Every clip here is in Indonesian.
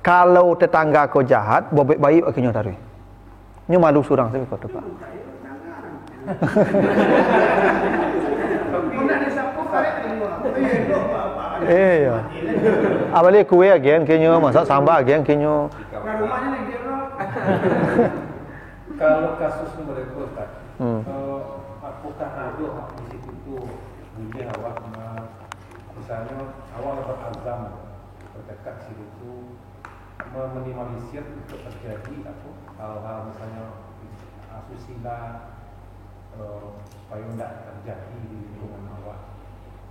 Kalau tetangga kau jahat, bobek bayi akhirnya tarik. Nyo malu surang saya kau tu Pak. Ya. Abali kue agen kenyo, masak sambal agen kenyo. Kalau kasus mereka Ustaz, apakah ada hak di situ tu boleh awak misalnya awak berazam berdekat situ tu meminimalisir untuk terjadi hal-hal misalnya asusila supaya tidak terjadi di lingkungan awak,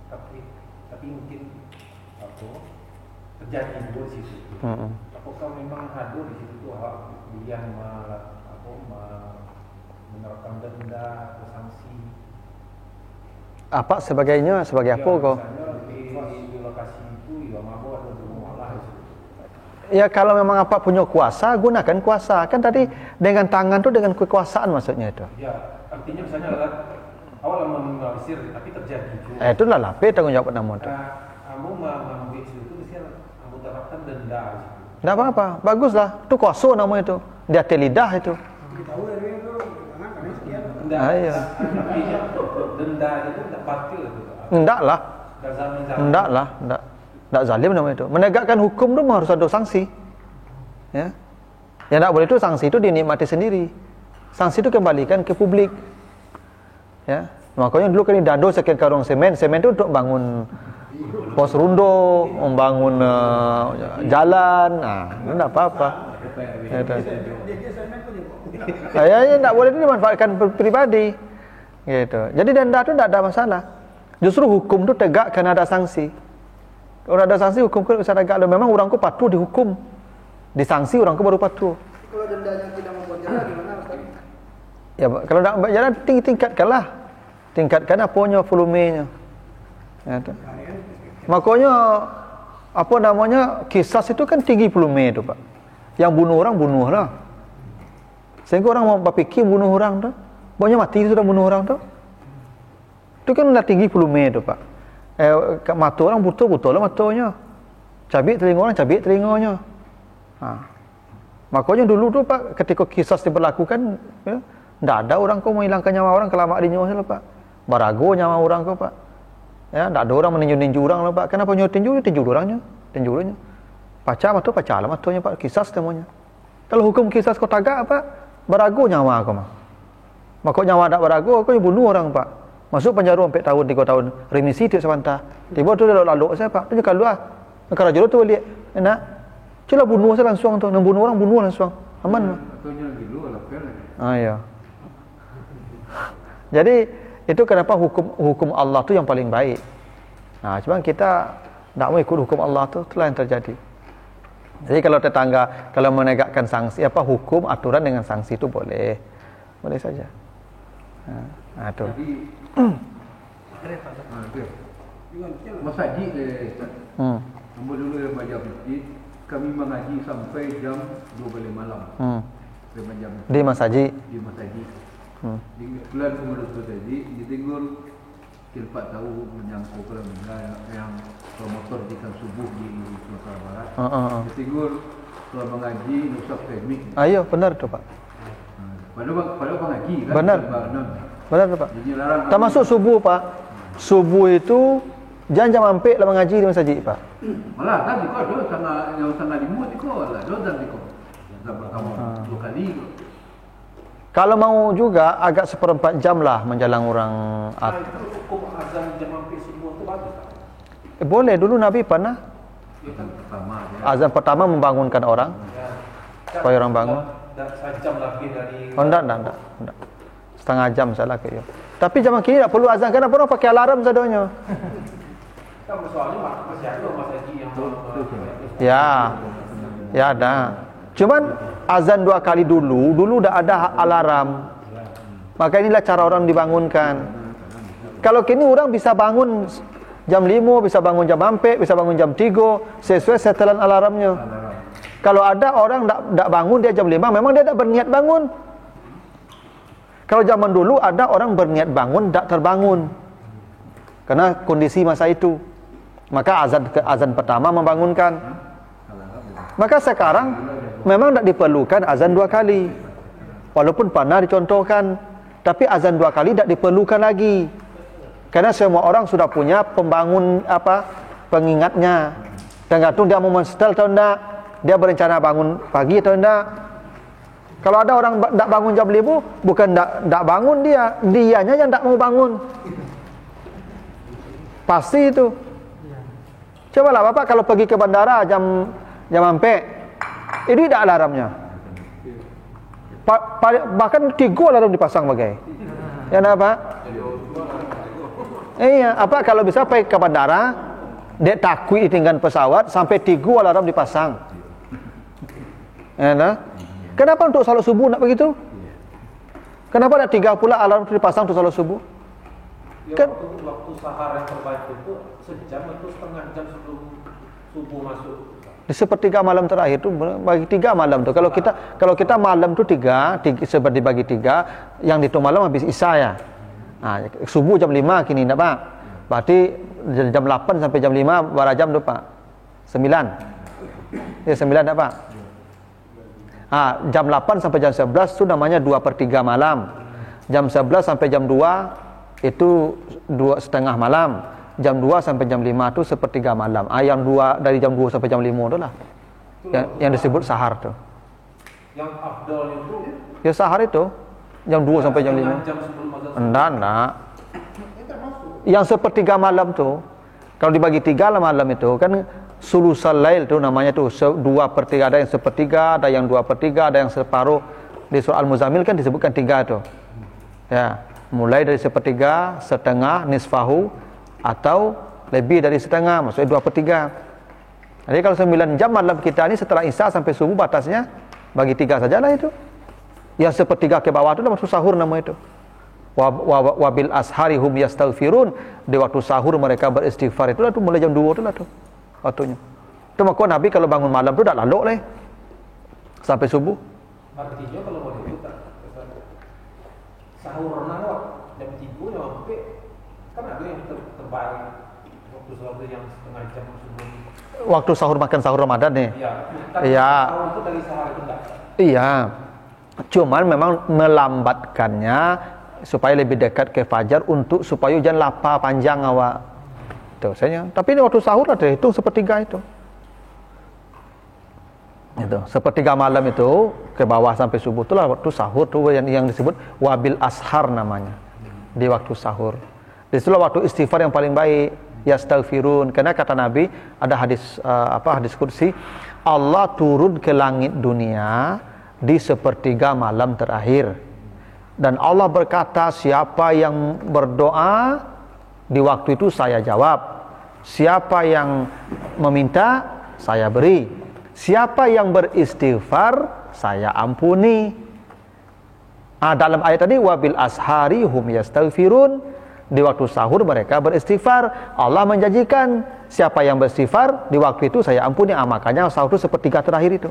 tapi mungkin terjadi di situ. Apakah memang ada di situ tu awak yang menerapkan denda atau sanksi? Apa sebagainya? Sebagai apa kau? Di lokasi itu ya mabuk atau bermualah. Ya kalau memang apa punya kuasa, gunakan kuasa. Kan tadi dengan tangan tu dengan kekuasaan maksudnya itu. Ya, artinya misalnya awal meminimalisir tapi terjadi juga. Itulah lapis tanggungjawab nama tu. Kamu mengambil itu mesti kamu terapkan denda. Tak apa-apa, baguslah. Tu kuasa nama itu. Dia lidah itu. Tahu dari itu jangan sekian. Iya. Artinya denda itu tidak batil itu. Endaklah. Endaklah, endak zalim nama itu. Menegakkan hukum tu harus ada sanksi. Ya. Yang tak boleh itu sanksi itu dinikmati sendiri. Sanksi itu kembalikan ke publik. Ya. Makanya dulu kan dado sekian karung semen itu untuk bangun pos rundo, membangun jalan. Enggak apa-apa. Ya, enggak boleh itu dimanfaatkan pribadi. Gitu. Jadi denda itu enggak ada masalah. Justru hukum itu tegak karena ada sanksi. Kalau ada sanksi hukum itu bisa tegak. Memang orang ku patuh dihukum. Disanksi orang ku baru patuh. Kalau dendanya tidak membuat jerah gimana Ustaz? Ya, kalau tidak membuat jerah tingkatkanlah. Tingkatkan apanya volumenya. Ya, tu. Makanya apa namanya kisas itu kan tinggi volume itu Pak. Yang bunuh orang bunuhlah. Sehingga orang mau berfikir bunuh orang tu, pokoknya mati sudah bunuh orang tu. Itu kan dah tinggi volume itu Pak. Mata orang betul-betul lah matanya. Cabik telinga orang cabik telinganya. Makanya dulu tu Pak ketika kisas diberlakukan, ya, tidak ada orang kau menghilangkan nyawa orang kelamak di nyawa lah Pak. Barago nyawa orang kau Pak. Ya, tidak ada orang meninju-ninju orang lah Pak. Kenapa nyawa tinju orangnya, tinjunya. Pacar lah matanya Pak, kisas namanya. Kalau hukum kisas kau tagak Pak, barago nyawa kau mah. Maka nyawa tak barago kau bunuh orang Pak. Masuk penjara sampai tahun 3 tahun, remisi tidak sebentar. Tiba tu lalu saya Pak, tu keluar. Negara jero tu lihat, enak. Cila bunuh saya langsung tu, nak bunuh orang bunuh langsung. Aman. Ataunya lagi dulu lapar. Ya. Jadi itu kenapa hukum Allah tu yang paling baik. Cuma kita tak mau ikut hukum Allah tu, itulah yang terjadi. Jadi kalau tetangga kalau menegakkan sanksi hukum aturan dengan sanksi itu boleh saja. Tu. Masa haji Nombor dulu yang belajar masjid, kami mengaji sampai jam 12 malam. Di Masaji. Di Masaji. Di bulan pengurus Masaji, di Tinggul Kilpat tahu menyangkut kalau yang promotor di subuh di Sumatera Barat. Di Tinggul kalau mengaji nusak teknik. Ayo, benar tu Pak. Pada pengaji kan. Benar tu Pak. Termasuk subuh Pak. Subuh itu jam ampek lah mengaji di masjid Pak. Malah kan diko do sangat limu diko lah do dan diko. Yang pertama 2 kali. Kalau mau juga agak 1/4 jam lah menjalang orang. Itu hukum azan jam ampek subuh tu bagus tak? Boleh, dulu Nabi pernah azan pertama membangunkan orang. Supaya orang bangun. Dan sejam lebih dari. Enggak. Setengah jam salah ke ya. Tapi zaman kini tak perlu azan, kenapa orang pakai alarm sadanya? Kan soalnya masih ada masa haji yang Ya ada. Cuman azan 2 kali dulu dah ada alarm. Maka inilah cara orang dibangunkan. Kalau kini orang bisa bangun jam 5, bisa bangun jam ampek, bisa bangun jam 3 sesuai setelan alarmnya. Kalau ada orang tak bangun dia jam 5, memang dia tak berniat bangun. Kalau zaman dulu ada orang berniat bangun tak terbangun. Karena kondisi masa itu. Maka azan pertama membangunkan. Maka sekarang memang tidak diperlukan azan 2 kali. Walaupun pernah dicontohkan, tapi azan 2 kali tidak diperlukan lagi. Karena semua orang sudah punya pengingatnya. Tergantung dia mau mensetel atau enggak, dia berencana bangun pagi atau enggak. Kalau ada orang tidak bangun jam 5, bukan tidak bangun dianya yang tidak mau bangun. Pasti itu. Cobalah Bapak kalau pergi ke bandara jam sampai, ini tidak alarmnya. Bahkan 3 alarm dipasang bagai. Ya Pak? Iya, kalau bisa pergi ke bandara, dia takut ditinggal pesawat sampai 3 alarm dipasang. Ya, kenapa untuk salat subuh nak begitu? Kenapa ada 3 pula alarm dipasang untuk salat subuh? Ya, waktu sahar yang terbaik itu sejam atau setengah jam sebelum subuh masuk. Di sepertiga malam terakhir tu bagi 3 malam tu. Kalau kita malam tu 3 seperti bagi 3, yang itu malam habis isya ya. Nah, subuh jam 5 kini tak Pak. Berarti jam 8 sampai jam 5 berapa jam tu Pak? 9. Ya 9 tak Pak? Jam 8 sampai jam 11 tu namanya 2/3 malam. Jam 11 sampai jam 2 itu 2,5 malam. Jam 2 sampai jam 5 tu 1/3 malam. Yang 2 dari jam 2 sampai jam 5 tu lah. Yang disebut sahar tu. Yang afdal itu ya sahar itu jam 2 sampai jam 5. Jam sebelum azan. Enggak. Yang 1/3 malam tu, kalau dibagi 3 lah malam itu kan sulusal lail tu namanya tu 2/3, ada yang 1/3, ada yang 2/3, ada yang separuh. Di surah Al-Muzammil kan disebutkan 3 tu. Ya, mulai dari 1/3, setengah, nisfahu, atau lebih dari setengah, maksudnya 2/3. Jadi kalau 9 jam malam kita ni setelah isya sampai subuh batasnya bagi 3 sajalah itu. Yang 1/3 ke bawah itu waktu sahur nama itu. Wabil ashari hum yastaghfirun, di waktu sahur mereka beristighfar, itulah tu mulai jam 2 itulah tu waktunya. Itu maka Nabi kalau bangun malam tu dah lalok lah sampai subuh. Artinya kalau mau itu sahur nawak jam 3 ya sampai kan ada yang terbaik waktu yang setengah jam sebelum waktu sahur, makan sahur Ramadan nih. Iya. Sahur itu dari sahur itu enggak. Iya. Cuman memang melambatkannya supaya lebih dekat ke fajar untuk supaya jangan lapar panjang awak. Tuh saya. Tapi ini waktu sahur ada hitung 1/3 itu. Itu 1/3 malam itu ke bawah sampai subuh itulah waktu sahur tu yang disebut wabil ashar namanya. Di waktu sahur. Disitulah waktu istighfar yang paling baik. Yastaghfirun. Karena kata Nabi ada hadis hadis kursi, Allah turun ke langit dunia di 1/3 malam terakhir. Dan Allah berkata, siapa yang berdoa di waktu itu saya jawab. Siapa yang meminta saya beri. Siapa yang beristighfar saya ampuni. Dalam ayat tadi wabil ashari hum yastaghfirun, di waktu sahur mereka beristighfar. Allah menjanjikan siapa yang beristighfar di waktu itu saya ampuni. Makanya sahur itu 1/3 terakhir itu.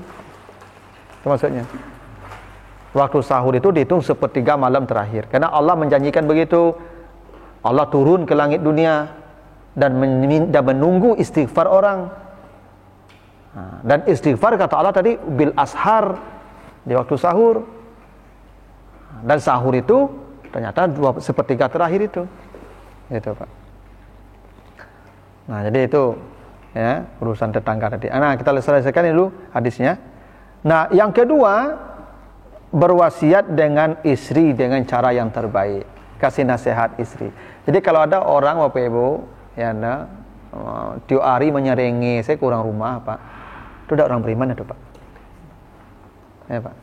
Itu maksudnya. Waktu sahur itu dihitung 1/3 malam terakhir. Karena Allah menjanjikan begitu. Allah turun ke langit dunia dan menunggu istighfar orang. Dan istighfar kata Allah tadi bil ashar, di waktu sahur. Dan sahur itu ternyata 1/3 terakhir itu. Itu Pak. Nah, jadi itu ya urusan tetangga tadi. Nah, kita selesaikan dulu hadisnya. Nah, yang kedua, berwasiat dengan istri dengan cara yang terbaik. Kasih nasihat istri. Jadi kalau ada orang Bapak Ibu ya tiap hari menyerengi, saya kurang rumah Pak. Itu udah orang beriman itu Pak. Ya Pak.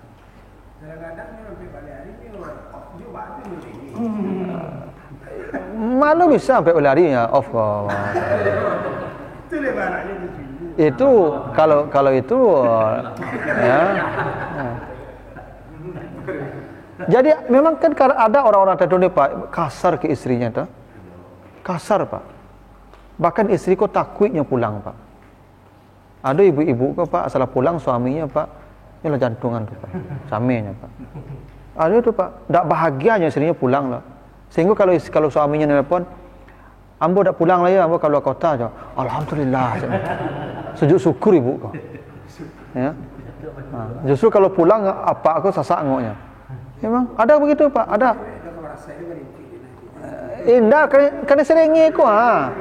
Kadang-kadang dia sampai balik hari ni off juga tu ni. Malu bisa sampai balik hari ya off kok. Itu lebarannya di sini. Itu kalau itu ya. Jadi memang kan ada orang-orang tertentu Pak kasar ke istrinya tuh. Kasar Pak. Bahkan istri kok takutnya pulang Pak. Ada ibu-ibu kok Pak salah pulang suaminya Pak. Ini lah jantungan tuh Pak. Samenya Pak. Ada itu Pak. Tak bahagianya istrinya pulang lah. Sehingga kalau suaminya nelpon, ambo dah pulang lah ya, ambo kalau kota aja. Alhamdulillah. Sujud syukur ibu kok. Ya. Justru kalau pulang apa aku sasak ngoknya. Memang ada begitu Pak, ada. Indah kan seringi ko ha.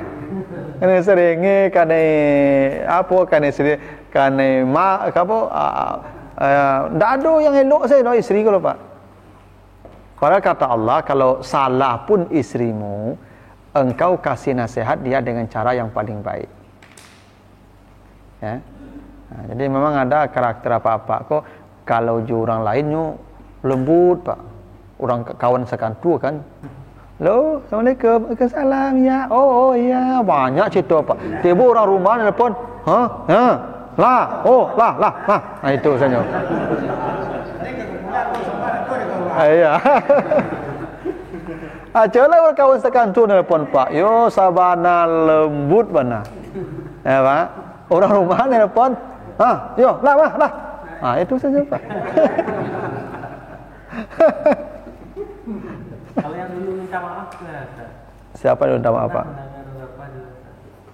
Kan seringi kan apa kan sering kan apa ndak ada yang elok saya no isteri kalau Pak. Padahal kata Allah kalau salah pun istrimu engkau kasih nasihat dia dengan cara yang paling baik. Ya. Nah, jadi memang ada karakter apa-apa kok kalau orang lainnya lembut Pak. Orang kawan sekantu kan. Halo, Assalamualaikum. Waalaikumsalam ya. Oh ya, banyak cerita Pak. Tiba orang rumah nelpon, "Ha? Ha? Lah, oh, lah. Nah itu saja. Iya. Ajalah orang kawan sekantu nelpon Pak. Yo sabana lembut bana. Ya Pak. Orang rumah nelpon, "Ha, yo, lah. Ah, itu saja Pak. Kalau yang dulu minta maaf Ustaz. Siapa yang minta maaf Pak?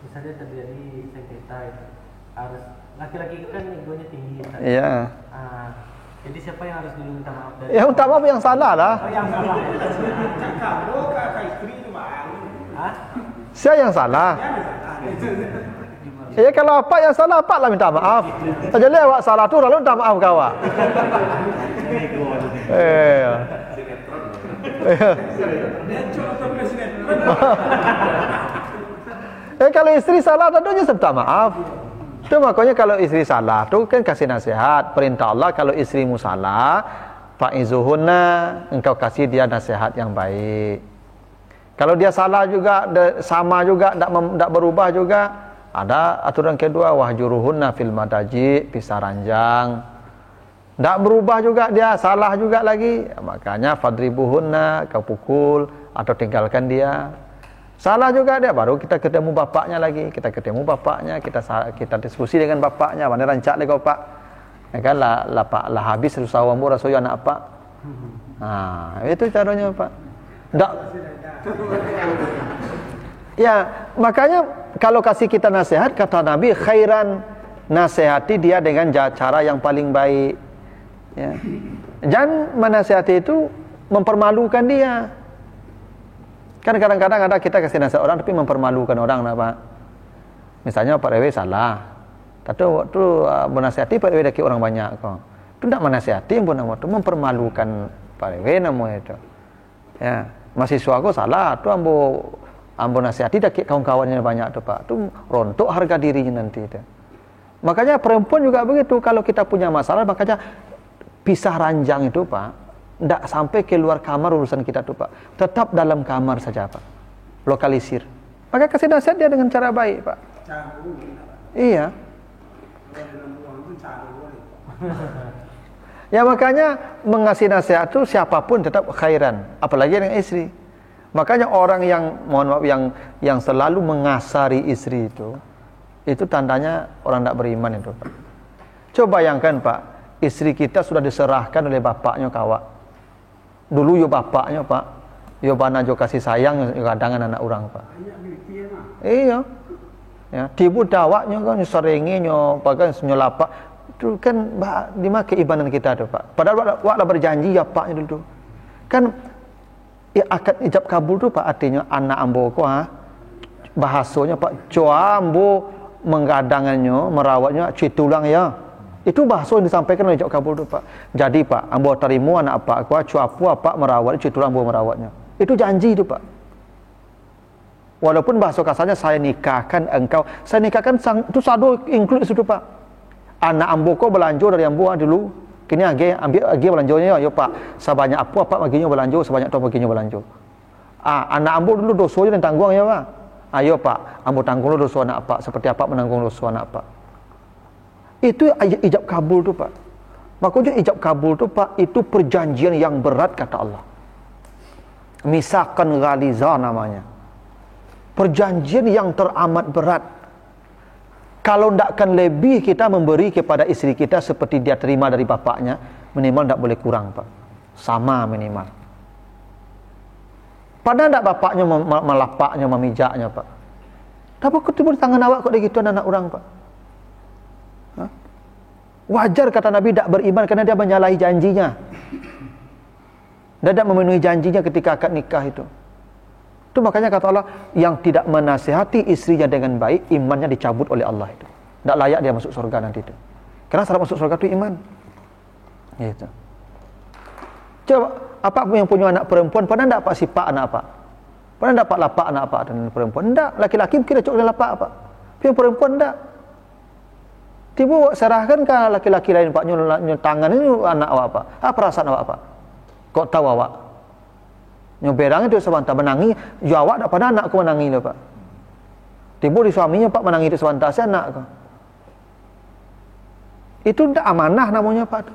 Misalnya terjadi sengketa itu harus laki-laki kan egonya tinggi Ustaz. Iya. Jadi siapa yang harus dulu minta maaf dari? Ya minta maaf yang salah lah. Oh, yang salah. Kalau kakak istri itu bang. Hah? Saya yang salah. Ya kalau apa yang salah apa lah minta maaf. Saja lewat salah tu lalu minta maaf kau. Kalau istri salah tentunya minta maaf. Itu makanya kalau istri salah tu kan kasih nasihat. Perintah Allah kalau istrimu salah, fa'izuhunna, engkau kasih dia nasihat yang baik. Kalau dia salah juga, sama juga, tak berubah juga, ada aturan kedua, wahjuruhunna fil madaji, pisah ranjang. Tak berubah juga dia, salah juga lagi, makanya fadribuhunna, kau pukul atau tinggalkan dia. Salah juga dia, baru kita ketemu bapaknya lagi, kita diskusi dengan bapaknya, mana rancak lagi kau Pak. Ya kan lah habis susah wambu rasuya anak Pak. Nah, itu caranya Pak. Tak. Ya, makanya kalau kasih kita nasihat, kata Nabi, khairan, nasihati dia dengan cara yang paling baik. Ya. Jangan menasihati itu mempermalukan dia. Kan kadang-kadang ada kita kasih nasihat orang tapi mempermalukan orang, Pak. Misalnya Pak RW salah. Tapi waktu menasihati Pak RW daki orang banyak kok. Itu tidak menasihati pun nama itu mempermalukan Pak RW namanya itu. Ya, mahasiswa aku salah, tu ambo nasihati daki kawan-kawannya banyak tu Pak. Tu rontok harga dirinya nanti itu. Makanya perempuan juga begitu, kalau kita punya masalah makanya pisah ranjang itu Pak. Tidak sampai keluar kamar urusan kita tuh Pak. Tetap dalam kamar saja Pak. Lokalisir. Maka kasih nasihat dia dengan cara baik Pak. Iya. Ya makanya mengasih nasihat itu siapapun tetap khairan. Apalagi dengan istri. Makanya orang yang mohon maaf yang selalu mengasari istri itu tandanya orang tidak beriman itu Pak. Coba bayangkan Pak, istri kita sudah diserahkan oleh bapaknya kawak. Dulu yo bapaknya Pak, yo bana jo kasih sayang yo kadangan anak orang Pak. Iya. Ya, tibu dawaknya kan seringi nyo pakai nyo lapak. Itu kan di mana keimanan kita tu Pak. Padahal wak berjanji ya Paknya dulu. Kan ya, akad ijab kabul tu Pak artinya anak ambo ko bahasanya Pak, coa ambo menggadangannya, merawatnya cuci tulang ya. Itu bahasa yang disampaikan oleh ijab kabul itu Pak. Jadi Pak, ambo terima anak Pak, aku cuapu apa merawat, cuci tulang ambo merawatnya. Itu janji itu Pak. Walaupun bahasa kasarnya saya nikahkan engkau, saya nikahkan itu sado include situ Pak. Anak ambo ko belanja dari ambo dulu, kini ambil belanjanya ya Pak. Sebanyak apa baginya belanja, sebanyak tu baginya belanja. Anak ambo dulu dosanya dan tanggung ya Pak. Ayo Pak, ambo tanggung dosa anak Pak, seperti apa menanggung dosa anak Pak. Itu ijab kabul tu Pak. Makanya ijab kabul tu Pak, itu perjanjian yang berat kata Allah. Misakan ghaliza namanya. Perjanjian yang teramat berat. Kalau ndakkan lebih kita memberi kepada istri kita seperti dia terima dari bapaknya, minimal ndak boleh kurang Pak. Sama minimal. Padahal ndak bapaknya melapaknya, memijaknya Pak. Tapi kok tiba di tangan awak kok begitu anak orang Pak. Wajar kata Nabi tidak beriman karena dia menyalahi janjinya. Dia tidak memenuhi janjinya ketika akad nikah itu. Itu makanya kata Allah, yang tidak menasihati istrinya dengan baik, imannya dicabut oleh Allah itu. Tidak layak dia masuk surga nanti itu. Karena syarat masuk surga itu iman. Gitu. Coba, apa yang punya anak perempuan, pernah tidak Pak sifat anak apa? Pernah dapat lapak anak apa dan perempuan? Tidak. Laki-laki mungkin dia cukup lapak apa. Tapi yang perempuan tidak. Tiba serahkan ke laki-laki lain, Pak, nyul tangan ini anak awak apa? Apa perasaan awak apa? Kok tahu awak? Nyoberang itu sebentar menangi, jawab tak pada anakku menangi lah, Pak. Tiba di suaminya, Pak, menangi itu sebentar si anakku. Itu tidak amanah namanya, Pak.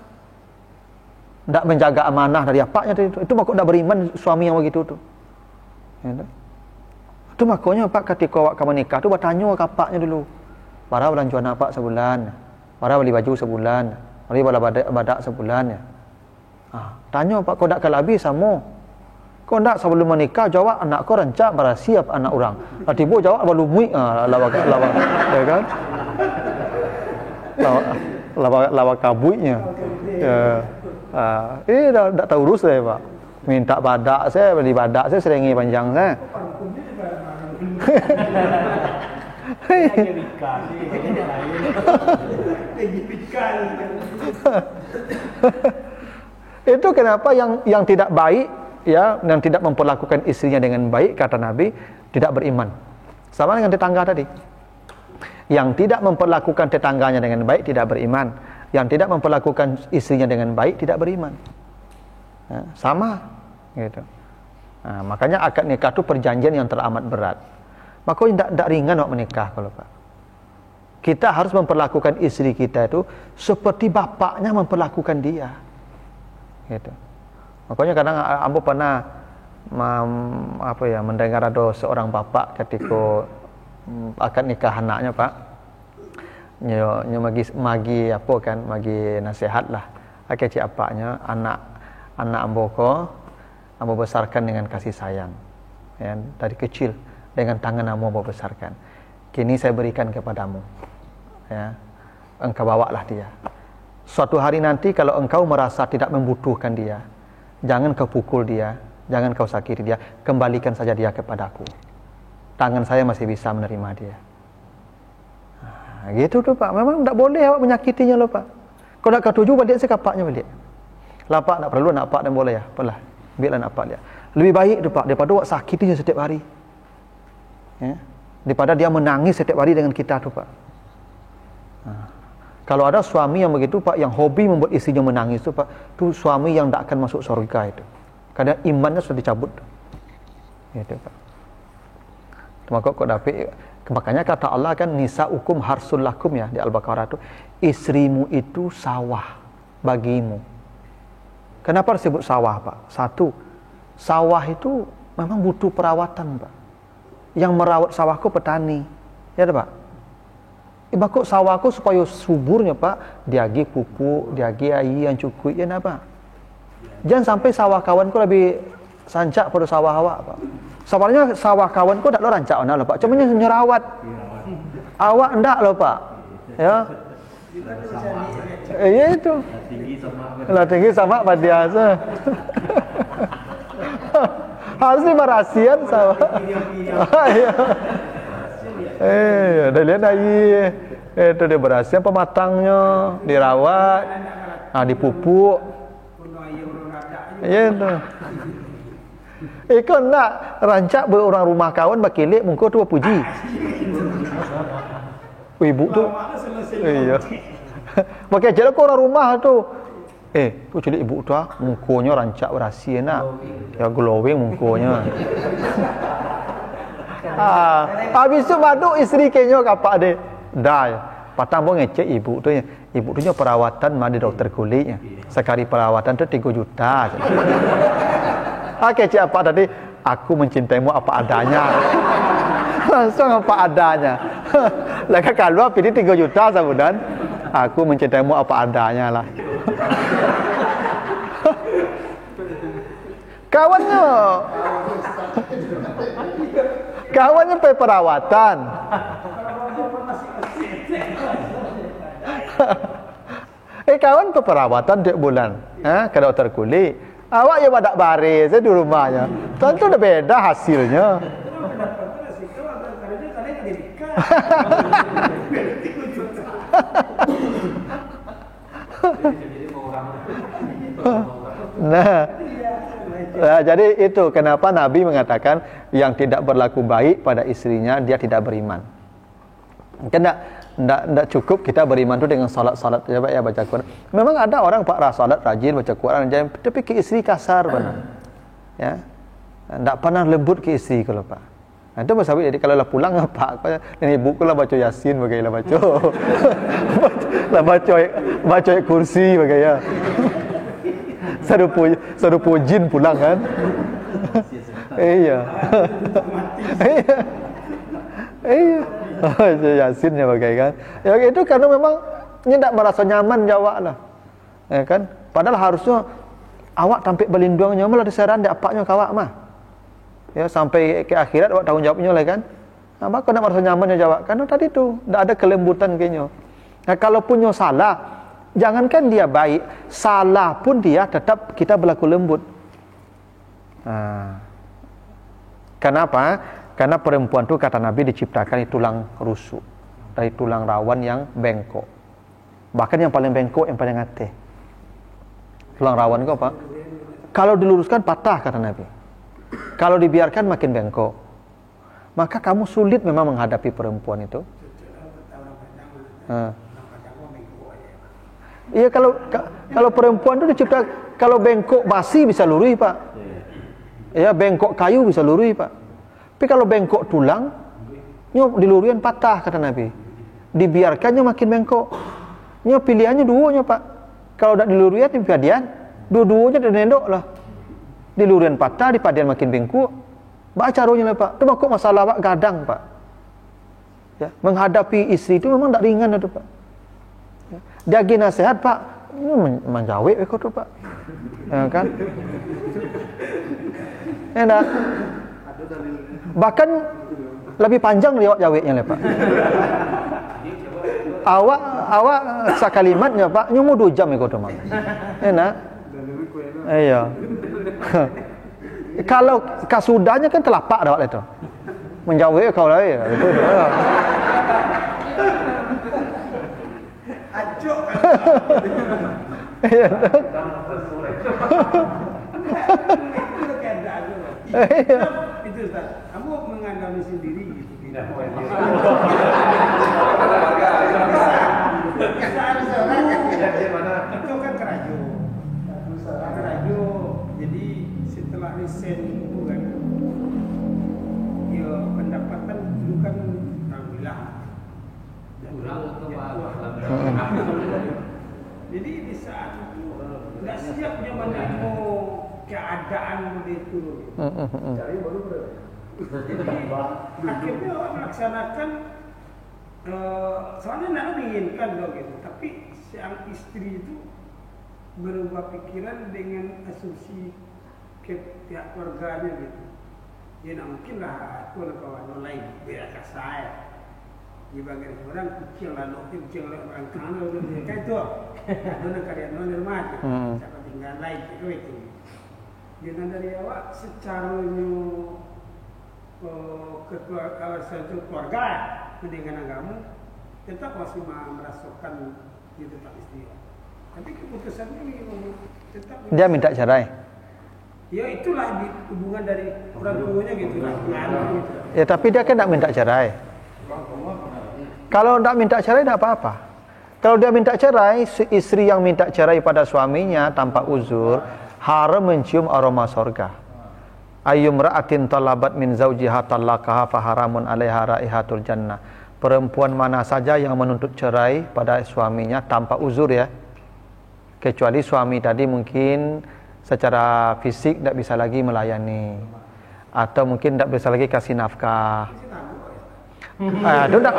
Tidak menjaga amanah dari apanya itu makanya tidak beriman suami yang begitu tu. Itu makanya, Pak, ketika awak kamu nikah tu bertanya ke apaknya dulu. Para belanjuan apa sebulan, para beli baju sebulan, beli badak sebulan ya. Tanya, Pak, kau tak kalau habis sama. Kau tak sebelum menikah jawab anak kau rancak berasiap anak orang. Tiba jawab balu muik lawak ya kan? Lawak kabuinya. Ya. Dah tahu urus saya, Pak. Minta badak saya, beli badak saya seringi panjang saya. Itu kenapa yang tidak baik ya, yang tidak memperlakukan istrinya dengan baik kata Nabi tidak beriman. Sama dengan tetangga tadi. Yang tidak memperlakukan tetangganya dengan baik tidak beriman. Yang tidak memperlakukan istrinya dengan baik tidak beriman. Ya, sama gitu. Nah, makanya akad nikah itu perjanjian yang teramat berat. Makanya tidak ringan waktu menikah kalau Pak. Kita harus memperlakukan istri kita itu seperti bapaknya memperlakukan dia. Gitu. Makanya kadang ambo pernah mendengar ada seorang bapak ketika akad nikah anaknya, Pak. Nyo magi apa kan, magi nasihat lah. Akecik apaknya anak ambo besarkan dengan kasih sayang. Ya, dari kecil dengan tangan ambo besarkan. Kini saya berikan kepadamu. Ya. Engkau bawalah dia. Suatu hari nanti kalau engkau merasa tidak membutuhkan dia, jangan kau pukul dia, jangan kau sakiti dia, kembalikan saja dia kepadaku. Tangan saya masih bisa menerima dia. Nah, gitu tuh, Pak. Memang tidak boleh awak menyakitinya loh, Pak. Kalau nak ketujuh balik saya kapaknya balik. Lapak tak perlu nak pak dan boleh ya. Apalah. Biarlah nak pak dia. Lebih baik tu, Pak, daripada awak sakitinya setiap hari. Ya. Daripada dia menangis setiap hari dengan kita tu, Pak. Kalau ada suami yang begitu, Pak, yang hobi membuat istrinya menangis tu, Pak, tu suami yang tak akan masuk surga itu. Karena imannya sudah dicabut. Gitu, Pak. Maka kok dapat, makanya kata Allah kan nisaukum harsul lakum ya di Al-Baqarah itu, istrimu itu sawah bagimu. Kenapa disebut sawah, Pak? Satu, sawah itu memang butuh perawatan, Pak. Yang merawat sawahku petani. Ya, Pak. Ibakuk sawahku supaya suburnya, Pak, diagi pupuk, diagi air yang cukup, ya apa? Jangan sampai sawah kawanku lebih sancak pada sawah awak, Pak. Sebenarnya sawah kawanku tak lo rancak ona loh, Pak. Cuma nyerawat. Awak ndak loh, Pak. Ya. Iya itu. Lah tinggi sama Pak biasa. Harus dimerahasian sawah. Dah lihat lagi. Itu dia berhasil pematangnya, dirawat, dipupuk. Ya itu. Kau nak rancak berorang rumah kawan bakilik muka tu puji. Ibu tu. Iya. Pakai jalan kau orang rumah tu. Tu cilik ibu tu mukanya rancak berhasil nak. Ya glowing mukanya. Habis tu baduk isteri kenyo kapak dia. Dah. Patang pun ngecek ibu tu. Ibu tu nya perawatan mandi dokter kulit. Sekali perawatan tu 3 juta. Kecek apa tadi? Aku mencintaimu apa adanya. Langsung apa adanya. Lagi kalau pilih 3 juta sebulan. Aku mencintaimu apa adanya lah. Kawannya perawatan. kawan perawatan tiap bulan, ke dokter kulit. Awak ya badak baris di rumahnya. Tentu udah beda hasilnya. Nah, jadi itu kenapa Nabi mengatakan yang tidak berlaku baik pada istrinya dia tidak beriman. Tidak cukup kita beriman itu dengan salat-salat ya baca Quran. Memang ada orang Pak salat rajin baca Quran tapi ke istri kasar benar. Ya. Tidak pernah lembut ke istri kalau Pak. Nah, itu pasal jadi kalau lah pulang Pak ini ibu lah baca Yasin bagaimana baca. Lah baca kursi bagaimana. Serupu jin pulang kan. Iya. Iya. Yasinnya bagaikan. Ya itu karena memang tidak merasa nyaman jawab lah. Ya kan? Padahal harusnya awak tampik berlindungnya malah diseran dak apaknya kawak mah. Ya sampai ke akhirat awak tanggung jawabnya lah kan. Nah, maka nak merasa nyaman jawab karena tadi tu tidak ada kelembutan kayaknya. Nah, kalau punya salah, jangankan dia baik, salah pun dia tetap kita berlaku lembut. Nah, kenapa? Karena perempuan itu kata Nabi diciptakan dari tulang rusuk, dari tulang rawan yang bengkok. Bahkan yang paling bengkok, yang paling ngate. Tulang rawan itu apa? Kalau diluruskan patah kata Nabi. Kalau dibiarkan makin bengkok. Maka kamu sulit memang menghadapi perempuan itu. Iya kalau perempuan itu diciptakan kalau bengkok basi bisa lurus Pak. Ya bengkok kayu bisa lurus Pak. Tapi kalau bengkok tulang, dilurian patah kata Nabi. Dibiarkannya makin bengkok. Pilihannya duanya Pak. Kalau tidak dilurian, dipadian, dua-duanya nendok lah. Dilurian patah, dipadian makin bengkok. Baca caranya lah Pak. Itu makuk masalah Pak gadang Pak. Ya, menghadapi istri itu memang tak ringan itu Pak. Ya, dia lagi nasihat Pak, menjawab kau tu Pak. Ya kan? Enak. Bahkan lebih panjang lewat jawabnya lah Pak. Awak sakalimatnya Pak, nyomo 2 jam ikut tu Mak. Enak. Iya. Kalau kasudahnya kan telapak dah waktu itu. Menjawab kau lah ya. Itu dia. Acok. Iya. Itu Ustaz, kamu mengalami sendiri gitu. Itu kan kerajo. Kerajo. Jadi setelah resign itu kan, ya pendapatan dulu kan alhamdulillah. Jadi di saat itu nggak siap dia menerima keadaan begitu. Jadi akhirnya orang melaksanakan soalnya nak menginginkan loh gitu, tapi sang istri itu berubah pikiran dengan asumsi ke pihak keluarganya gitu. Ya nak mungkin lah aku kawan lain biar saya. Di bagian orang kucing orang kanan dia kan itu. Ada karya non rumah. Siapa tinggal lain itu. Jangan dari awak secara keluarga dengan agama tetap masih merasakan dia tetap istri. Tapi keputusannya tetap dia minta cerai. Ya itulah hubungan dari orang tuanya gitu lah. Gitu. Ya tapi dia kan tak minta cerai. Kalau tak minta cerai tak apa-apa. Kalau dia minta cerai, istri yang minta cerai pada suaminya tanpa uzur haram mencium aroma surga. Ayyumra'atin talabat min zawjiha talaqaha faharamun 'alaiha raihatul jannah. Perempuan mana saja yang menuntut cerai pada suaminya tanpa uzur ya. Kecuali suami tadi mungkin secara fisik tidak bisa lagi melayani atau mungkin tidak bisa lagi kasih nafkah. Itu tidak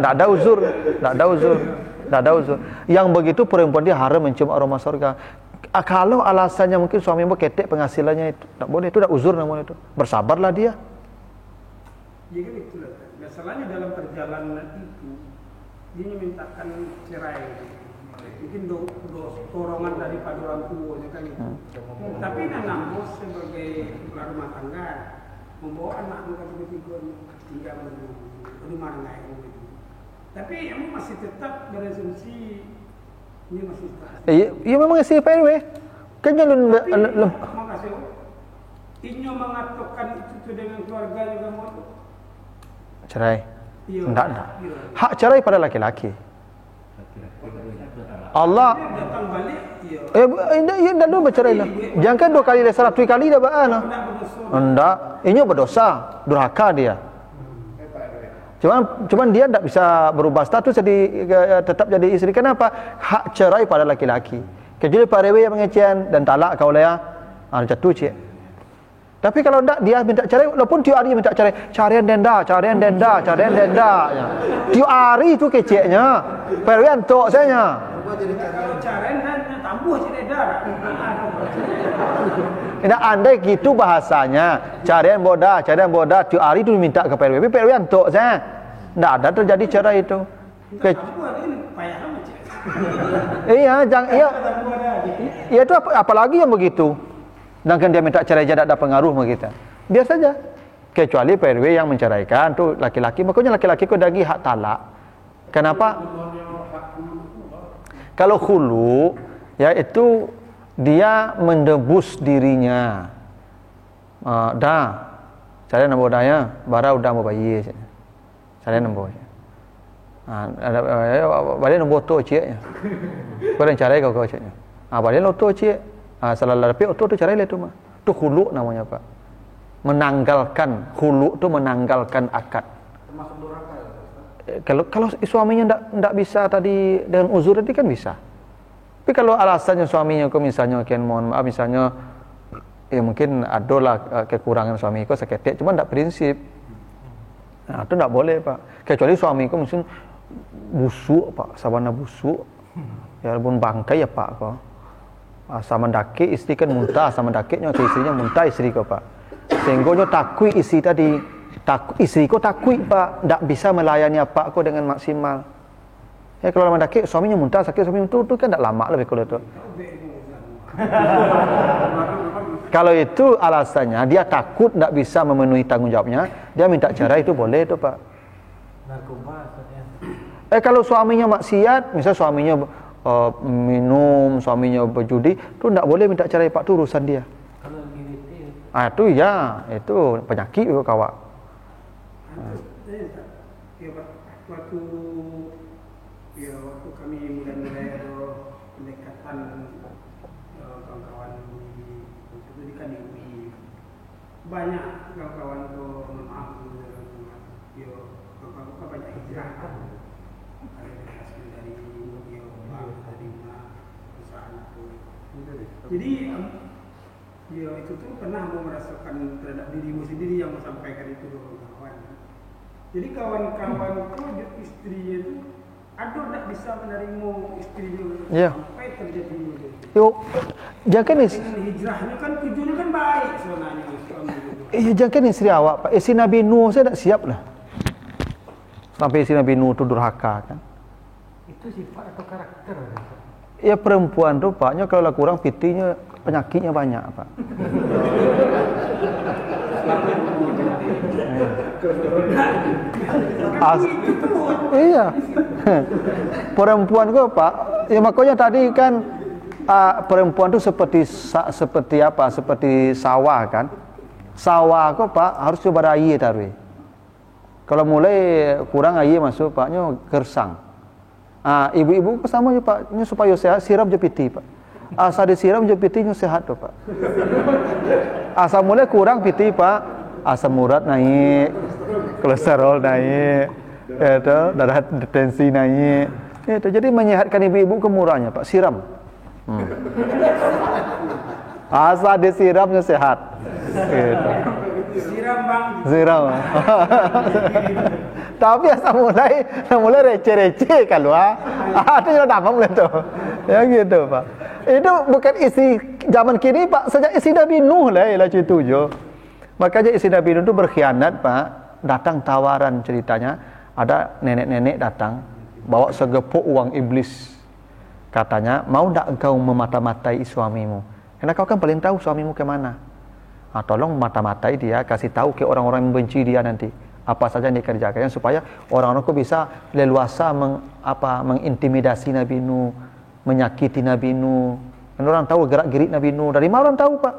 ada uzur, tidak ada uzur. Yang begitu perempuan dia haram mencium aroma surga. Kalau alasannya mungkin suami ketek penghasilannya itu tak boleh, itu dah uzur namanya itu. Bersabarlah dia. Jadi itulah. Masalahnya dalam perjalanan itu dia mintakan cerai. mungkin dorongan daripada orang tuanya kan gitu. Tapi Nana bos sebagai kepala rumah tangga membawa anak muka tiga tinggal di mana gitu. Tapi emang masih tetap berasumsi ini masih tetap. Iya memang isi PRW. Kan jangan makasih. Inyo mengatakan itu dengan keluarga juga mau cerai. Iya. Enggak. Hak cerai pada laki-laki. Allah datang balik, iya. Iya dah bercerai lah. Jangan kan 2 kali dah 100 kali dah baan lah. Enggak, ini berdosa, durhaka dia. Cuman dia tidak bisa berubah status jadi tetap jadi istri. Kenapa? Hak cerai pada laki-laki. Kecuali Pak Rewe yang mengecehan dan talak kau lah ya. Jatuh cik. Tapi kalau tidak dia minta cerai, walaupun tiap hari minta cerai, carian denda. Ya. Tiap hari itu keceknya. Pak Rewe antuk saya. Kalau carian hanya tambuh cik denda. Tidak andai gitu bahasanya, carian boda, tiap hari itu minta ke PRW, PRW antuk saya. Tidak ada terjadi cerai itu. Iya, itu apalagi yang begitu. Sedangkan dia minta cerai tidak ada pengaruh begitu. Biar saja. Kecuali PRW yang menceraikan tu laki-laki, makanya laki-laki kau lagi hak talak. Kenapa? Kalau khulu, ya itu dia mendebus dirinya. Saya nak bodanya, bara udah mau bayi. Saya nak boy. Balik nak boto cik. Kau yang carai kau cik. Balik loto cik. Salah lebih oto tu carai le tu mah. Tu khulu namanya Pak. Menanggalkan khulu tu menanggalkan akad. Termasuk durhaka. Kalau suaminya ndak bisa tadi dengan uzur tadi kan bisa. Tapi kalau alasannya suaminya kok misalnya mohon maaf misalnya ya mungkin adalah kekurangan suami kok sakit, cuma ndak prinsip. Nah, itu ndak boleh Pak. Kecuali suami kok mungkin busuk Pak, sabana busuk. Ya pun bangkai ya Pak kok. Sama daki istri kan muntah, sama dakiknya ke istrinya muntah istri kok Pak. Sehingga takui istri tadi, istri kok takui Pak, ndak bisa melayani apa kok dengan maksimal. Ya kalau lama dakik suaminya muntah sakit suaminya itu kan tak lama lebih kalau itu. Kalau itu alasannya dia takut tak bisa memenuhi tanggung jawabnya, dia minta cerai itu boleh itu Pak. Narkoba Kalau suaminya maksiat, misal suaminya minum, suaminya berjudi, itu tak boleh minta cerai Pak, itu urusan dia. Kalau LGBT Itu ya, itu penyakit itu kawak. Waktu kami mulai pendekatan kawan-kawan di pendidikan di UI, banyak kawan-kawan itu maaf kawan-kawan banyak hijrah kan, ada hasil dari dari perusahaan itu. Jadi itu tuh pernah mau merasakan terhadap dirimu sendiri yang mau sampaikan itu kawan. Jadi kawan-kawan itu istrinya itu ada tak bisa menerima istrinya sampai terjadi itu. Yuk, jangan hijrahnya kan tujuannya kan baik sebenarnya suami. Jangan istri awak Pak. Istri Nabi Nuh saya tak siap lah. Sampai istri Nabi Nuh itu durhaka kan. itu sifat atau karakter? Ya perempuan tu Paknya kalau kurang pitinya penyakitnya banyak Pak. Iya. Perempuan kok Pak, ya makanya tadi kan perempuan itu seperti apa? Seperti sawah kan. Sawah kok Pak harus coba air taruh. Kalau mulai kurang air masuk Paknya gersang. Ibu-ibu sama je Pak, supaya sehat siram je piti Pak. Asal disiram je pitinya sehat tu Pak. Asal mulai kurang piti Pak, asam urat naik, kolesterol naik, itu darah tensi naik. Itu jadi menyehatkan ibu-ibu kemurahnya Pak, siram. Asal disiramnya sehat. Gitu. Siram Bang. Siram. Tapi asal mulai receh-receh kalau itu sudah dapat mulai tu. Ya gitu Pak. Itu bukan isi zaman kini Pak, sejak isi Nabi Nuh lah ialah itu je. Makanya isi Nabi Nuh itu berkhianat Pak. Datang tawaran ceritanya, ada nenek-nenek datang bawa segepok uang iblis. Katanya, mau tak engkau memata-matai suamimu? Karena kau kan paling tahu suamimu kemana. Tolong mata-matai dia, kasih tahu ke orang-orang yang membenci dia nanti. Apa saja yang dikerjakan supaya orang-orang kau bisa leluasa mengintimidasi Nabi Nuh, menyakiti Nabi Nuh. Dan orang tahu gerak-gerik Nabi Nuh. Dari mana orang tahu, Pak?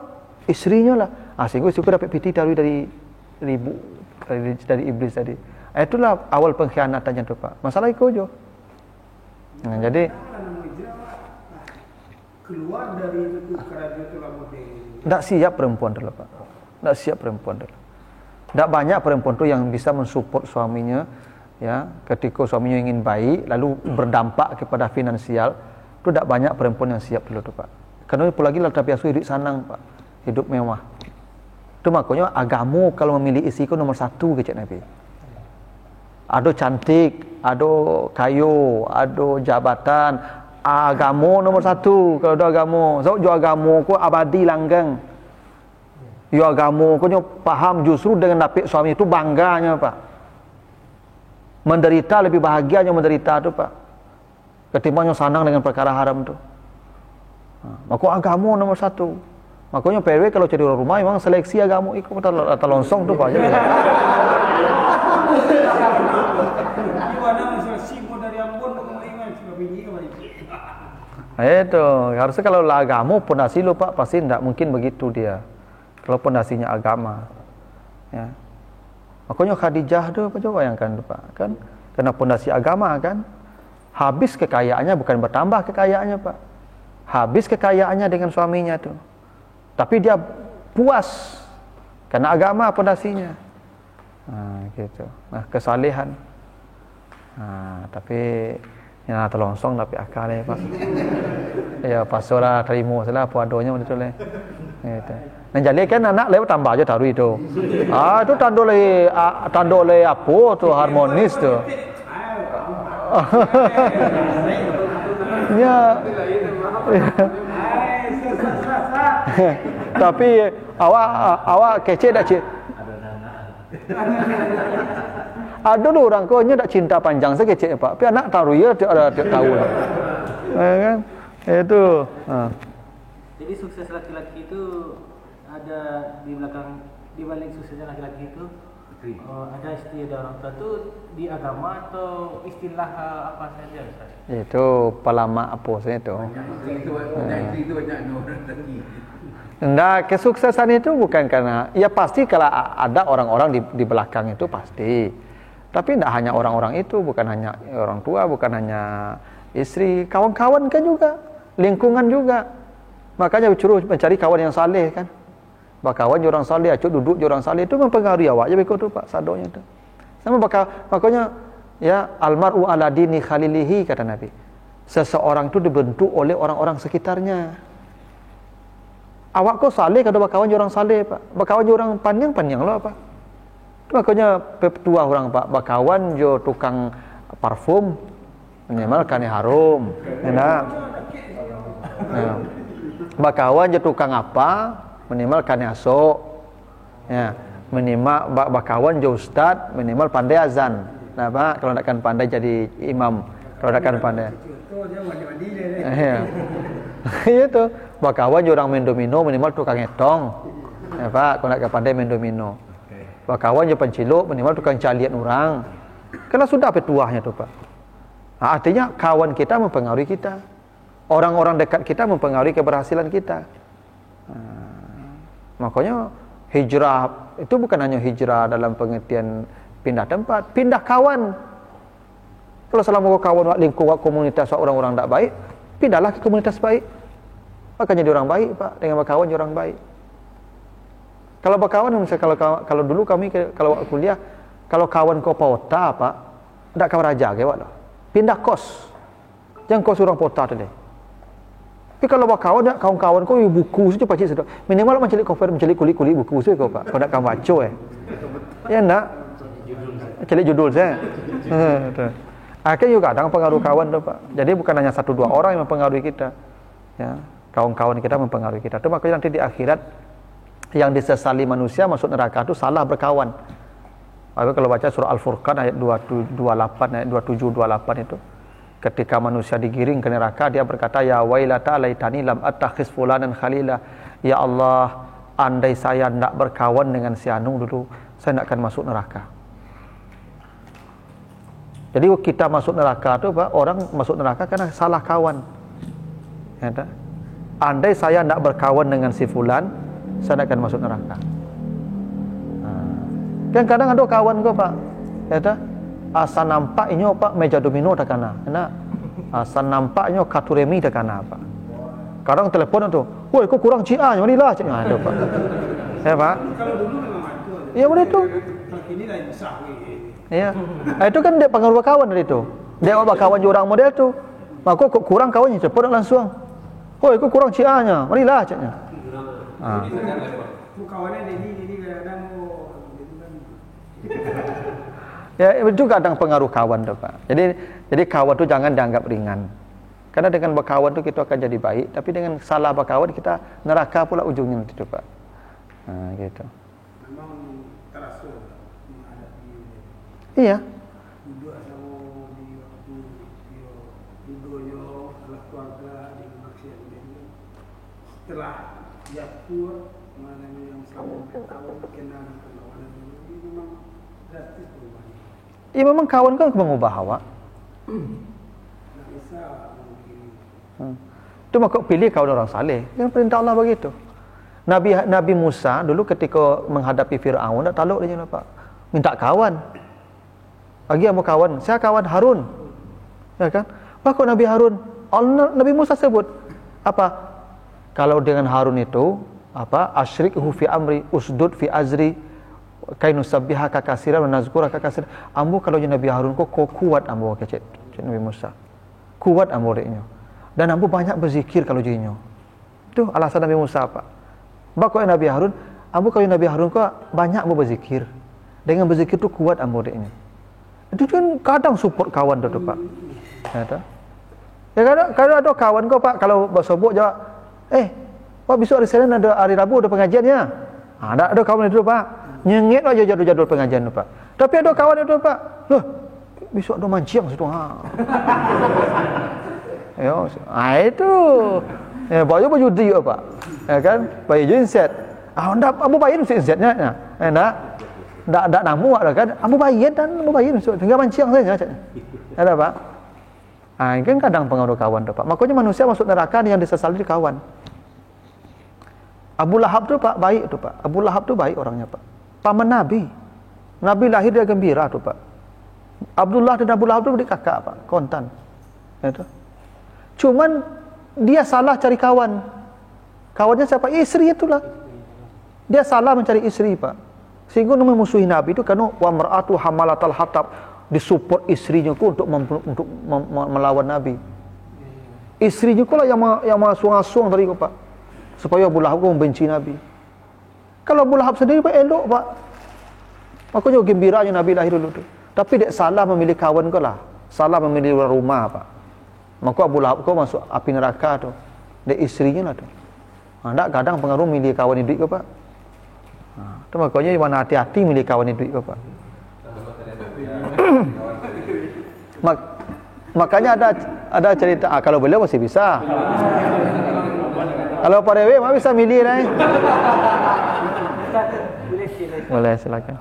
Istrinya lah. Sehingga suka dapat piti dari iblis tadi. Itulah awal pengkhianatannya tu, Pak. Masalah itu je. Jadi keluar dari itu kerajaan model. Tak siap perempuan dulu, Pak. Tak siap perempuan dulu. Tak banyak perempuan tu yang bisa mensupport suaminya, ya, ketika suaminya ingin baik, lalu berdampak kepada finansial. Tu tak banyak perempuan yang siap dulu tu, Pak. Karena apalagi lah tapi asu hidup sanang, Pak. Hidup mewah. Tu makanya agama kalau memilih isteri ku nomor 1 ke Cik Nabi. Ada cantik, ada kayu, ada jabatan, agama nomor 1 kalau ada agama. Sebab jo agama ku abadi langgeng. Yo agama ku paham justru dengan dapat suami itu bangganya, Pak. Menderita lebih bahagianya menderita tu, Pak. Ketimbang sanang dengan perkara haram tu. Maka agama nomor 1. Makanya PRW kalau jadi orang rumah memang seleksi agama ikut atau longsong tu, Pak. Itu harusnya kalau agama pondasi lo, Pak, pasti tidak mungkin begitu dia. Kalau pondasinya agama, ya. Makanya Khadijah tu, apa coba bayangkan tu, Pak, kan? Karena pondasi agama kan, habis kekayaannya bukan bertambah kekayaannya, Pak. Habis kekayaannya dengan suaminya tu, tapi dia puas karena agama pondasinya. Gitu. Kesalehan. Tapi yang terlongsong tapi akal ya, Pak. Ya pasora terima salah apa adanya betul le. Gitu. Nah jadi kan anak lewat tambah aja taruh itu. Itu tanda oleh apa tu harmonis tu. Ya. Tapi awak kece dak cik. Ada dulu orang kau nya tak cinta panjang sekecil, Pak. Tapi anak taruh ya ada tahu lah. Kan? Itu. Jadi sukses laki-laki itu ada di belakang, di balik suksesnya laki-laki itu ada istri, ada orang tua itu di agama atau istilah apa saja, Ustaz? Itu palama apa saja itu. Itu banyak orang lagi. Nah, kesuksesan itu bukan karena, ya pasti kalau ada orang-orang di belakang itu pasti. Tapi tidak hanya orang-orang itu, bukan hanya orang tua, bukan hanya istri, kawan-kawan kan juga, lingkungan juga. Makanya mencari kawan yang saleh kan. Bakawan orang saleh, acuk duduk orang saleh itu mempengaruhi awak je begitu, Pak, sadonya tu. Sama makanya ya almaru ala dini khalilihi kata Nabi. Seseorang itu dibentuk oleh orang-orang sekitarnya. Awak kau saleh kalau bakawan orang saleh, Pak. Bakawan orang panjang lah, Pak. Makanya petua orang, Pak, bakawan jo tukang parfum minimal kane harum. Enak. Ya. Bakawan jo tukang apa minimal kane asok. Ya, minimal bakawan jo ustad minimal pandai azan. Nah, Pak, kalau nak kan pandai jadi imam, kalau nak kan pandai. Ya. Itu bakawan jo orang mendomino minimal tukang etong. Ya, Pak, kalau nak kan pandai mendomino. Bakawan je penciluk minimal tukang calian orang. Karena sudah petuahnya tu, Pak. Artinya kawan kita mempengaruhi kita. Orang-orang dekat kita mempengaruhi keberhasilan kita. Makanya hijrah itu bukan hanya hijrah dalam pengertian pindah tempat, pindah kawan. Kalau selama kawan lingkungan komunitas orang-orang tak baik, pindahlah ke komunitas baik. Makanya jadi orang baik, Pak. Dengan berkawan jadi orang baik. Kalau berkawan misalnya kalau dulu kami kalau kuliah, kalau kawan kau pauta, Pak, tak kawan raja ke, Pak. Pindah kos. Jangan kos orang pauta tadi. Tapi kalau berkawan kawan-kawan kau buku saja pacik sedap. Minimal mencari cover, mencari kulit-kulit buku saja kau, Pak. Kau nak kawan baca Ya enggak? Cari judul saya. Akhirnya juga kadang pengaruh kawan tu, Pak. Jadi bukan hanya 1-2 orang yang mempengaruhi kita. Ya, kawan-kawan kita mempengaruhi kita. Itu makanya nanti di akhirat yang disesali manusia masuk neraka itu salah berkawan. Kalau baca surah Al-Furqan ayat 28 ayat 27 28 itu. Ketika manusia digiring ke neraka, dia berkata, ya wailata laitani lam attakhiz fulanan khalila. Ya Allah, andai saya tidak berkawan dengan si anu dulu, saya tidak akan masuk neraka. Jadi kita masuk neraka itu, Pak, orang masuk neraka karena salah kawan. Ya, tak? Andai saya tidak berkawan dengan si fulan, saya tidak akan masuk neraka. Kan kadang ada kawan kau, Pak, ya tak? Asal nampaknya, Pak, meja domino tak kana. Enak. Asal nampaknya kartu remi tak kana, Pak. Kadang telefon tu, woi, kau kurang cia, manilah caknya ada, Pak. Ya, Pak. Kalau dulu memang ada. Iya, boleh tu. Kalau kini lain besar. Iya. Itu kan dia pengaruh kawan dari itu. Dia buat kawan je orang model tu. Maka kau kurang kawannya, cepat langsung. Woi, kau kurang cia-nya, manilah caknya. Kawannya ini kadang ya, itu kadang pengaruh kawan tu, Pak. Jadi kawan tu jangan dianggap ringan. Karena dengan berkawan tu kita akan jadi baik, tapi dengan salah berkawan kita neraka pula ujungnya nanti tu, Pak. Gitu. memang terasa menghadapi Iya. duduk sama di waktu duduknya adalah keluarga di maksiat ini. Setelah dia kuat, mana yang selama bertahun kenal perlawanan ini memang drastis perubahan. Ya memang kawan kan mengubah awak. Tak bisa mungkin. Itu maka pilih kawan orang saleh. Yang perintah Allah begitu. Nabi Musa dulu ketika menghadapi Fir'aun, tak taluk dia, Pak. Minta kawan. Lagi yang mau kawan, saya kawan Harun. Ya kan? Maka Nabi Harun, Nabi Musa sebut apa? Kalau dengan Harun itu apa? Asyrikhu fi amri, usdud fi azri, kainusabihaka katsiran wa nazkuraka katsiran. Ambo kalau Nabi Harun kok kuat ambo kecet Nabi Musa. Kuat ambo deknya. Dan ambo banyak berzikir kalau jinyo. Itu alasan Nabi Musa, Pak. Bakal Nabi Harun, ambo kalau Nabi Harun kok banyak ambo berzikir. Dengan berzikir tu kuat ambo deknya. Itu kan kadang support kawan tu, Pak. Ya tak? Ya kadang ada kawan kau, Pak, kalau bersobok jawab, Pak, besok hari Senin ada hari Rabu ada pengajiannya. Ada kawan itu, Pak. Nyengit aja jadwal pengajian tu, Pak. Tapi ada kawan itu, Pak. Loh, besok ada mancing situ. Itu. Baju judi, Pak. Ya kan? Baju jinset. Ndak ambo bayar jinsetnya. Ndak namu ada kan? Ambo bayar tinggal mancing saja. Ada, Pak. Ini kan kadang pengaruh kawan tu, Pak. Makanya manusia masuk neraka yang disesali di kawan. Abu Lahab tu, Pak, baik tu, Pak. Abu Lahab tu baik orangnya, Pak. Paman Nabi. Nabi lahir dia gembira tu, Pak. Abdullah dan Abu Lahab tu beri kakak, Pak. Kontan. Itu. Cuman dia salah cari kawan. Kawannya siapa? Istri itulah. Dia salah mencari istri, Pak. Sehingga memusuhi Nabi itu karena wa mar'atu hamalatal hatab, disupport istrinya ku untuk melawan Nabi. Istrinya ku lah yang mengasuh-asuh tadi ku, Pak. Supaya Abu Lahab membenci Nabi. Kalau Abu Lahab sendiri, Pak, elok, Pak. Makanya gembiranya Nabi lahir dulu tu. Tapi dia salah memilih kawan kau lah. Salah memilih rumah, Pak. Maka Abu Lahab kau masuk api neraka tu. Dia istrinya lah tu. Tak kadang pengaruh milih kawan duit kau, Pak. Tu makanya mana hati-hati milih kawan duit kau, Pak. Makanya ada cerita, kalau beliau masih bisa. Kalau Pak Dewi mah bisa milih lah. Boleh, silakan.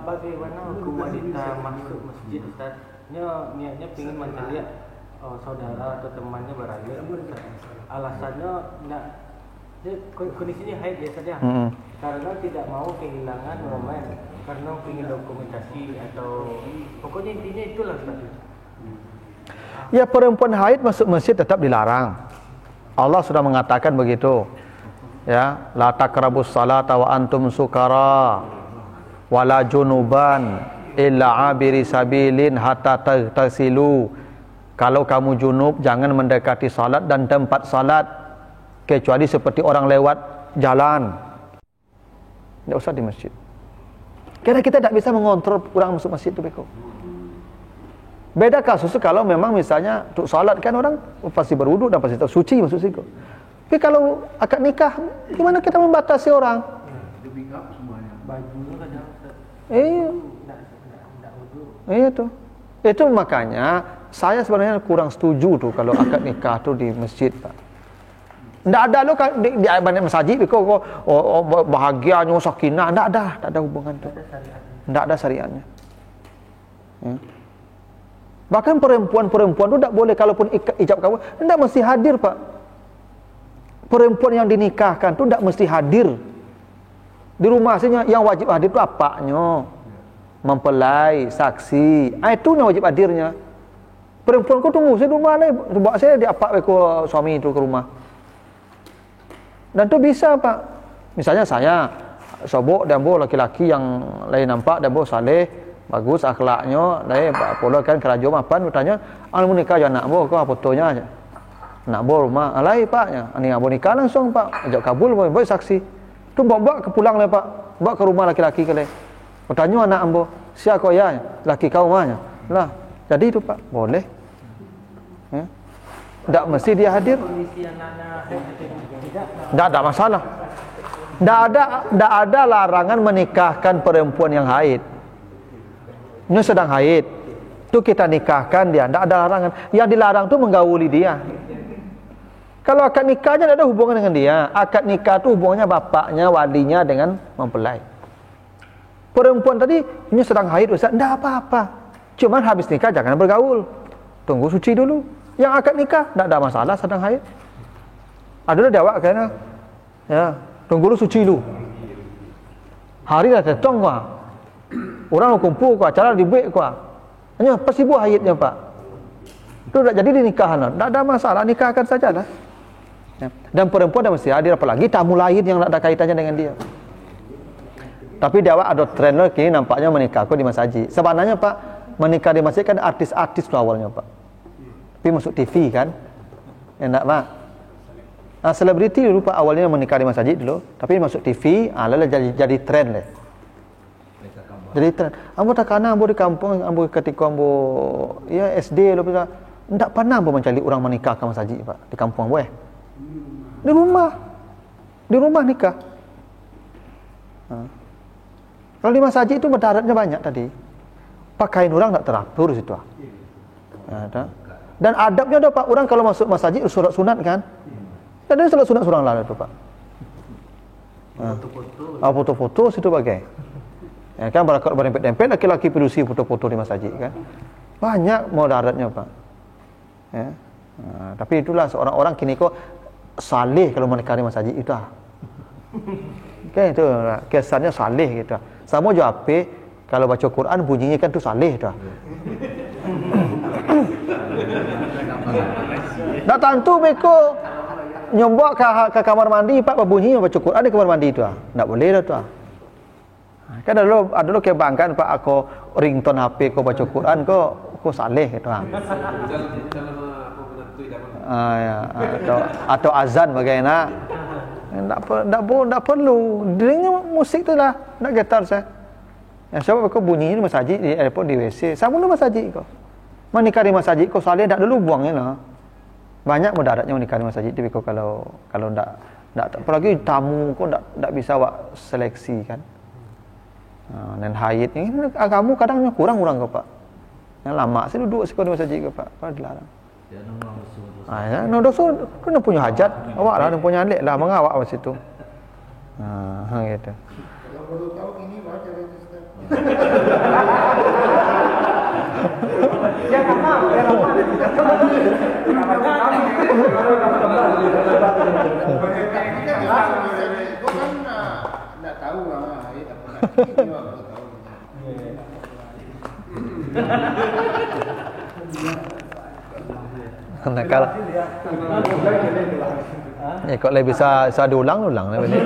Bagaimana hukum wanita masuk masjid, Ustaz? Niatnya ingin mencari saudara atau temannya beraya. Alasannya nak kondisinya haid biasa dia. Karena tidak mau kehilangan momen, karena ingin dokumentasi atau pokoknya intinya itulah, Ustaz. Ya, perempuan haid masuk masjid tetap dilarang. Allah sudah mengatakan begitu. Ya, la taqrabus salata wa antum sukara wala junuban illa abiri sabilin hatta tagtasilu. Kalau kamu junub, jangan mendekati salat dan tempat salat kecuali seperti orang lewat jalan. Tidak usah di masjid. Karena kita tidak bisa mengontrol orang masuk masjid itu, Beko. Beda kasus kalau memang misalnya untuk salat kan orang pasti berwudu dan pasti tahu suci masuk situ. Tapi kalau akad nikah, gimana kita membatasi orang? Demi apa semuanya? Baju kadang Iya. Tidak wudu. Iya tuh. Itu makanya saya sebenarnya kurang setuju tuh kalau akad nikah tuh di masjid, Pak. Nggak ada lo di banyak masjid kok bahagianya sakinah, nggak ada hubungan tuh. Nggak ada syariatnya. Ya. Bahkan perempuan tuh nggak boleh, kalaupun ijab kabul nggak mesti hadir, Pak. Perempuan yang dinikahkan tuh nggak mesti hadir di rumah. Aslinya yang wajib hadir tuh apanya, mempelai, saksi, itu yang wajib hadirnya. Perempuan ku tunggu saya di rumah lah, bawa saya diapak ke suami itu ke rumah. Dan itu bisa, Pak. Misalnya saya sobok dan bo laki-laki yang lain nampak dan bo saleh, bagus akhlaknya, lain pola kan kerajo mapan, bertanya, "Al nikah ya nak bo, kau fotonya aja." Nak bo rumah, alai Paknya. Ani abo nikah langsung, Pak. Ajak kabul boy saksi. Tu bawa ke pulang lah, Pak. Bawa ke rumah laki-laki kali. Bertanya anak ambo, "Siapa kau ya? Laki kau mahnya?" Lah, jadi itu, Pak. Boleh. Ya. Tak mesti dia hadir. Tak ada masalah. Tak ada larangan menikahkan perempuan yang haid. Ini sedang haid. Tu kita nikahkan dia, tak ada larangan. Yang dilarang tu menggauli dia. Kalau akad nikahnya tak ada hubungan dengan dia. Akad nikah tu hubungannya bapaknya, walinya dengan mempelai. Perempuan tadi ini sedang haid, Ustaz. Tak apa-apa. Cuma habis nikah jangan bergaul. Tunggu suci dulu. Yang akad nikah tak ada masalah sedang haid. Ada dah jawab kan? Ya, tunggu dulu suci dulu. Hari dah datang kau. Orang kumpul kau, acara dibuat kau. Hanya persibuk haidnya, Pak. Itu dah jadi dinikahan. Tak ada masalah, nikahkan sajalah. Ya. Dan perempuan dah mesti hadir, apalagi tamu lain yang tak ada kaitannya dengan dia. Tapi dia ada trend lagi nampaknya menikah kau di masjid. Sebenarnya, Pak, menikah di masjid kan artis-artis tu awalnya, Pak. Tapi masuk TV kan. Enak, Pak. Selebriti dulu, Pak, awalnya menikah di masjid dulu, tapi masuk TV, lalu jadi trend lah. Jadi trend. Ambo tak kana ambo di kampung, ambo ketika ambo ya SD lo bisa ndak pernah ambo mencari orang menikah ke masjid, Pak, di kampung ambo Di rumah nikah. Kalau di masjid itu berdaratnya banyak tadi. Pakaian orang tak teratur di situ. Dan adabnya ada, Pak, orang kalau masuk masjid surat sunat kan? Ada salat sunat surang lalu tu, Pak. Foto-foto situ bagai. Ya kan, berempet-empet laki-laki produksi foto-foto di masjid kan. Banyak mudaratnya, Pak. Ya. Tapi itulah seorang orang kini kok saleh kalau menikah di masjid itu. Kan itu kesannya saleh gitu. Sama jo ape kalau baca Quran bunyinya kan tu saleh tu. Dah tentu beko nyombok ke kamar mandi, Pak, berbunyi baca Quran di kamar mandi tu. Tak boleh dah tu. Kan ada kebanggaan, Pak, aku ringtone HP kau baca Quran kau saleh gitu. Atau azan bagaimana? Tak perlu. Dengar musik tu lah, nak getar saya. Yang sebab kau bunyi di masjid, di airport, di WC. Sama di masjid kau. Menikah di masjid kau saleh tak dulu buangnya lah. Banyak mudaratnya menikah di masjid, tapi kau kalau tak apalagi tamu kau tak bisa awak seleksi kan. Dan haid ni kamu kadangnya kurang kau, Pak. Yang lama saya duduk sekali di masjid kau, Pak. Pada dilarang. Ya, no dosa kena punya hajat. Awak lah punya alik lah mengawak masa situ. Gitu. Kalau perlu tahu ini baca dari Ustaz. Jangan mau. Kau kan tak tahu lah, tak pernah tahu. Kalau kok lebih bisa diulang lah ini.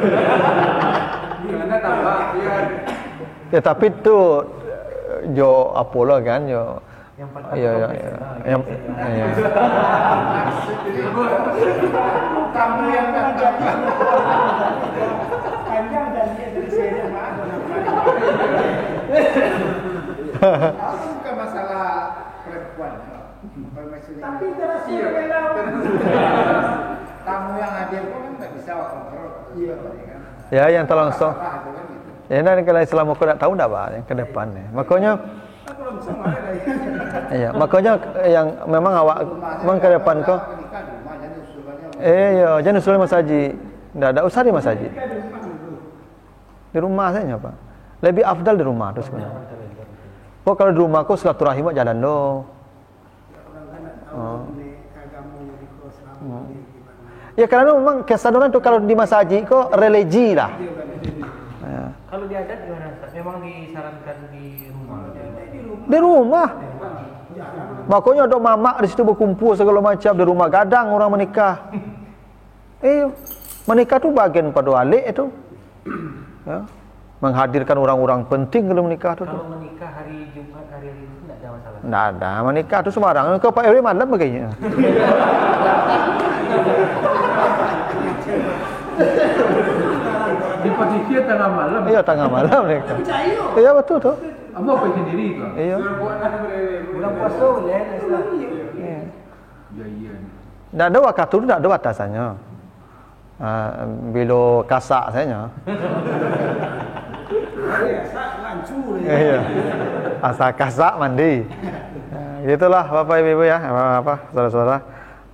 Ya, tapi tu jo Apollo kan jo yang Kamu yang datang. Panjang dan dia dari sini Itu bukan masalah perempuan. Tapi terasa bela. Tamu yang hadir pun kan tak bisa kontrol. Ya, yang terlangsung. Ya, dan kalau selama kau tak tahu dah, Pak, yang ke depan ni. Makanya Iya, makanya yang memang awak memang ke depan kau. Nikah di rumah jadi usulannya. Iya, jangan usul Mas Haji. Ndak usah di Mas Haji. Di rumah saja, Pak. Lebih afdal di rumah tu sebenarnya. Oh, kalau di rumah kau silaturahim jalan do. Orang kan tak tahu agama di kos selama ini gimana. Ya karena memang kesadaran tu kalau di Mas Haji kau religi lah. Ya. Kalau di adat gimana Ustaz? Memang disarankan di rumah. Di rumah. Makanya ada mamak di situ berkumpul segala macam di rumah gadang orang menikah. Menikah tu bagian pada alik itu. Ya. Menghadirkan orang-orang penting kalau menikah tu. Kalau menikah hari Jumat, hari itu tidak ada masalah. Tidak ada, menikah tu sembarang. Kau Pak RW malam begini. Di posisi tengah malam. Iya tengah malam mereka. Iya betul tu. Apa apa sendiri tu? Iya. Bulan puasa boleh Ustaz. Iya. Ya iya. Tidak ada waktu tu, tidak ada batasannya. Bila kasak saja. Iya. Asal kasak mandi. Itulah Bapak Ibu ya, apa saudara-saudara.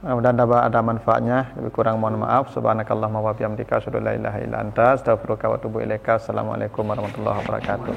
Mudah-mudahan ada manfaatnya. Lebih kurang mohon maaf. Subhanakallahumma wa bihamdika asyhadu an la ilaha illa anta astaghfiruka wa atubu ilaika. Assalamualaikum warahmatullahi wabarakatuh.